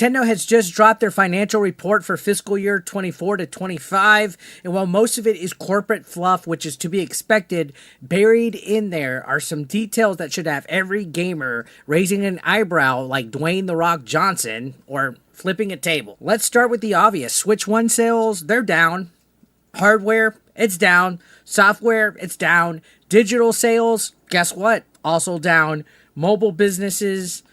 Nintendo has just dropped their financial report for fiscal year 24 to 25, and while most of it is corporate fluff, which is to be expected, buried in there are some details that should have every gamer raising an eyebrow like Dwayne "The Rock" Johnson or flipping a table. Let's start with the obvious. Switch 1 sales, they're down. Hardware, it's down. Software, it's down. Digital sales, guess what? Also down. Mobile businesses,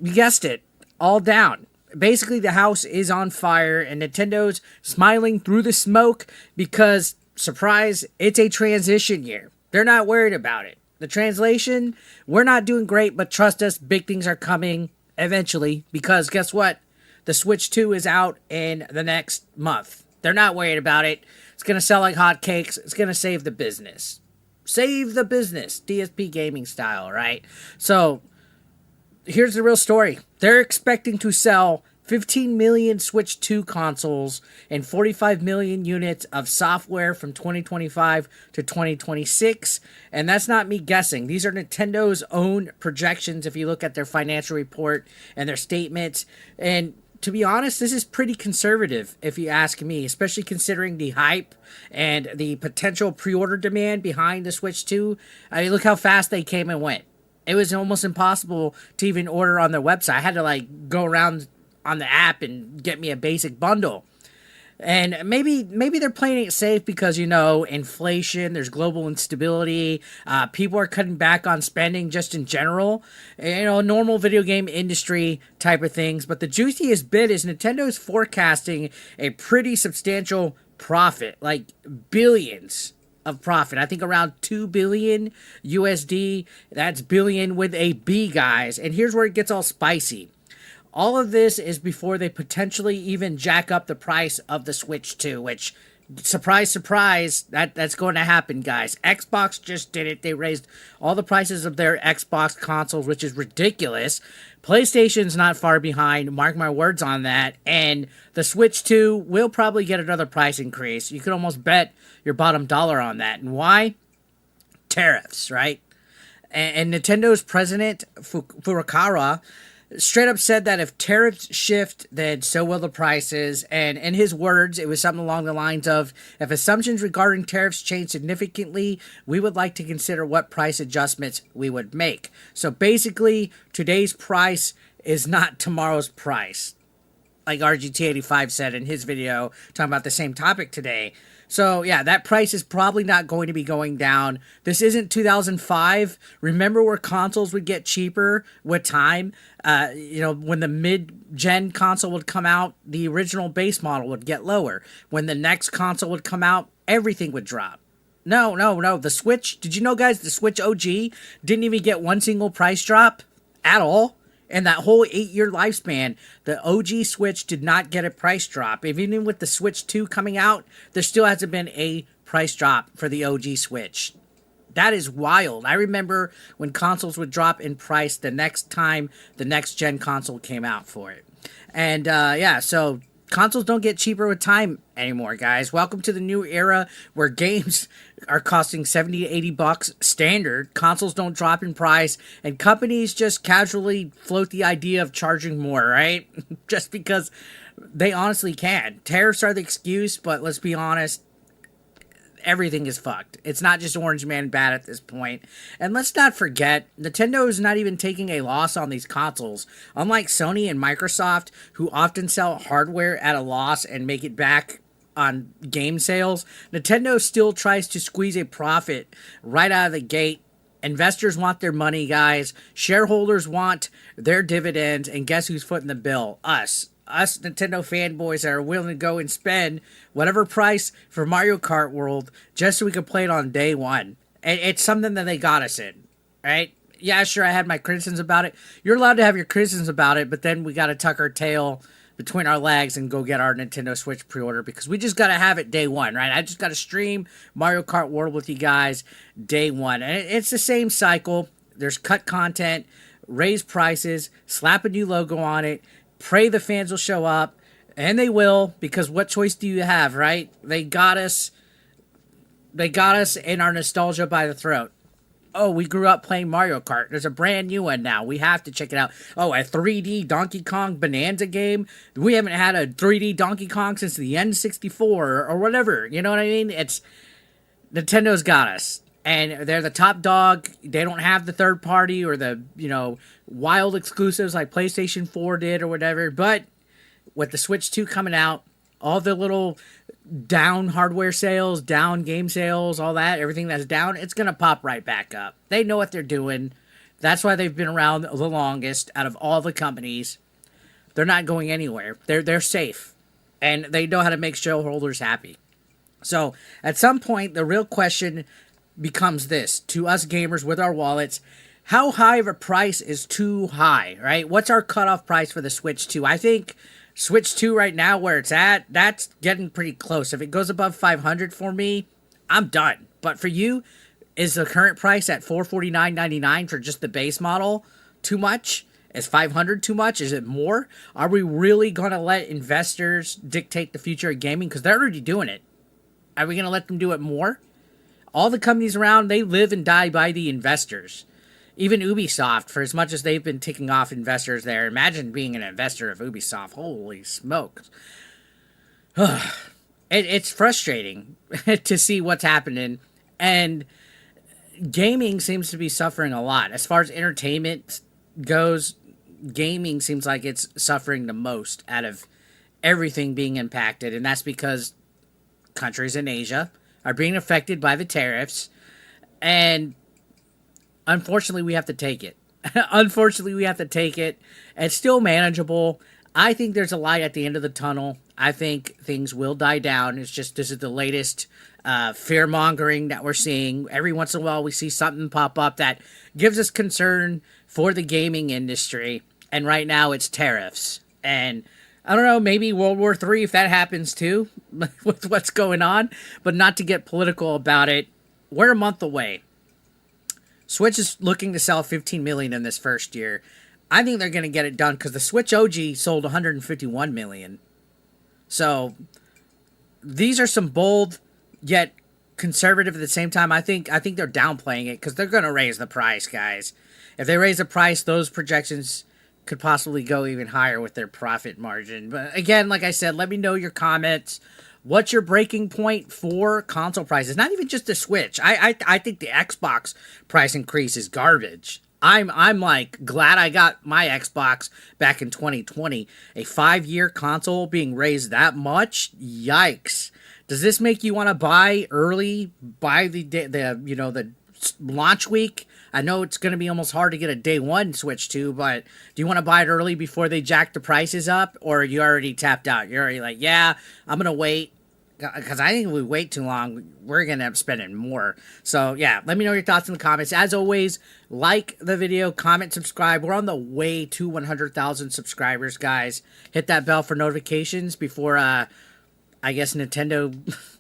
you guessed it, all down. Basically, the house is on fire, and Nintendo's smiling through the smoke because, surprise, it's a transition year. They're not worried about it. The translation, we're not doing great, but trust us, big things are coming eventually because guess what? The Switch 2 is out in the next month. They're not worried about it. It's going to sell like hotcakes. It's going to save the business. Save the business. DSP gaming style, right? So, here's the real story. They're expecting to sell 15 million Switch 2 consoles and 45 million units of software from 2025 to 2026. And that's not me guessing. These are Nintendo's own projections if you look at their financial report and their statements. And to be honest, this is pretty conservative if you ask me, especially considering the hype and the potential pre-order demand behind the Switch 2. I mean, look how fast they came and went. It was almost impossible to even order on their website. I had to go around on the app and get me a basic bundle. And maybe they're playing it safe because, inflation, there's global instability, people are cutting back on spending just in general, normal video game industry type of things. But the juiciest bit is Nintendo's forecasting a pretty substantial profit, like billions of profit. I think around 2 billion USD. That's billion with a B, guys. And here's where it gets all spicy. All of this is before they potentially even jack up the price of the Switch 2, which, surprise, surprise, that's going to happen, guys. Xbox just did it. They raised all the prices of their Xbox consoles, which is ridiculous. PlayStation's not far behind, mark my words on that. And the Switch 2 will probably get another price increase. You could almost bet your bottom dollar on that. And why? Tariffs, right? And Nintendo's president, Furukawa, straight up said that if tariffs shift, then so will the prices. And in his words, it was something along the lines of, if assumptions regarding tariffs change significantly, we would like to consider what price adjustments we would make. So basically, today's price is not tomorrow's price, like RGT85 said in his video talking about the same topic today. So, yeah, that price is probably not going to be going down. This isn't 2005. Remember where consoles would get cheaper with time? When the mid-gen console would come out, the original base model would get lower. When the next console would come out, everything would drop. No. The Switch, did you know, guys, the Switch OG didn't even get one single price drop at all? And that whole 8-year lifespan, the OG Switch did not get a price drop. Even with the Switch 2 coming out, there still hasn't been a price drop for the OG Switch. That is wild. I remember when consoles would drop in price the next time the next gen console came out for it. And so consoles don't get cheaper with time anymore, guys. Welcome to the new era where games are costing $70 to $80 standard. Consoles don't drop in price, and companies just casually float the idea of charging more, right? Just because they honestly can. Tariffs are the excuse, but let's be honest, everything is fucked. It's not just Orange Man bad at this point. And let's not forget, Nintendo is not even taking a loss on these consoles. Unlike Sony and Microsoft, who often sell hardware at a loss and make it back on game sales, Nintendo still tries to squeeze a profit right out of the gate. Investors want their money, guys. Shareholders want their dividends. And guess who's footing the bill? Us Nintendo fanboys that are willing to go and spend whatever price for Mario Kart World just so we can play it on day one. And it's something that they got us in, right? Yeah, sure, I had my criticisms about it. You're allowed to have your criticisms about it, but then we got to tuck our tail between our legs and go get our Nintendo Switch pre-order because we just got to have it day one, right? I just got to stream Mario Kart World with you guys day one. And it's the same cycle. There's cut content, raise prices, slap a new logo on it, pray the fans will show up, and they will, because what choice do you have, right? They got us in our nostalgia by the throat. Oh, we grew up playing Mario Kart. There's a brand new one now. We have to check it out. Oh, a 3D Donkey Kong Bonanza game. We haven't had a 3D Donkey Kong since the N64 or whatever. You know what I mean? It's Nintendo's got us. And they're the top dog. They don't have the third party or the, wild exclusives like PlayStation 4 did or whatever. But with the Switch 2 coming out, all the little down hardware sales, down game sales, all that, everything that's down, it's going to pop right back up. They know what they're doing. That's why they've been around the longest out of all the companies. They're not going anywhere. They're safe. And they know how to make shareholders happy. So at some point, the real question becomes this to us gamers with our wallets: how high of a price is too high, right? What's our cutoff price for the Switch 2? I think Switch 2 right now where it's at, that's getting pretty close. If it goes above 500 for me, I'm done. But for you, is the current price at $449.99 for just the base model too much? Is 500 too much? Is it more? Are we really going to let investors dictate the future of gaming? Because they're already doing it. Are we going to let them do it more? All the companies around, they live and die by the investors. Even Ubisoft, for as much as they've been ticking off investors there, imagine being an investor of Ubisoft. Holy smokes. It's frustrating to see what's happening. And gaming seems to be suffering a lot. As far as entertainment goes, gaming seems like it's suffering the most out of everything being impacted. And that's because countries in Asia are being affected by the tariffs, and unfortunately we have to take it. Unfortunately we have to take it. It's still manageable. I think there's a light at the end of the tunnel. I think things will die down. It's just this is the latest fear-mongering that we're seeing. Every once in a while we see something pop up that gives us concern for the gaming industry, and right now it's tariffs. And I don't know, maybe World War III if that happens too, with what's going on. But not to get political about it, we're a month away. Switch is looking to sell 15 million in this first year. I think they're going to get it done because the Switch OG sold 151 million. So these are some bold yet conservative at the same time. I think they're downplaying it because they're going to raise the price, guys. If they raise the price, those projections could possibly go even higher with their profit margin. But again, like I said, let me know your comments. What's your breaking point for console prices? Not even just the Switch. I think the Xbox price increase is garbage. I'm like glad I got my Xbox back in 2020. A 5-year console being raised that much? Yikes. Does this make you want to buy early? Buy the launch week? I know it's going to be almost hard to get a day one Switch 2, but do you want to buy it early before they jack the prices up? Or are you already tapped out? You're already like, yeah, I'm going to wait. Because I think if we wait too long, we're going to end up spending more. So, yeah, let me know your thoughts in the comments. As always, like the video, comment, subscribe. We're on the way to 100,000 subscribers, guys. Hit that bell for notifications before, I guess, Nintendo,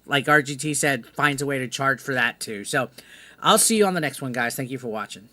like RGT said, finds a way to charge for that too. So, I'll see you on the next one, guys. Thank you for watching.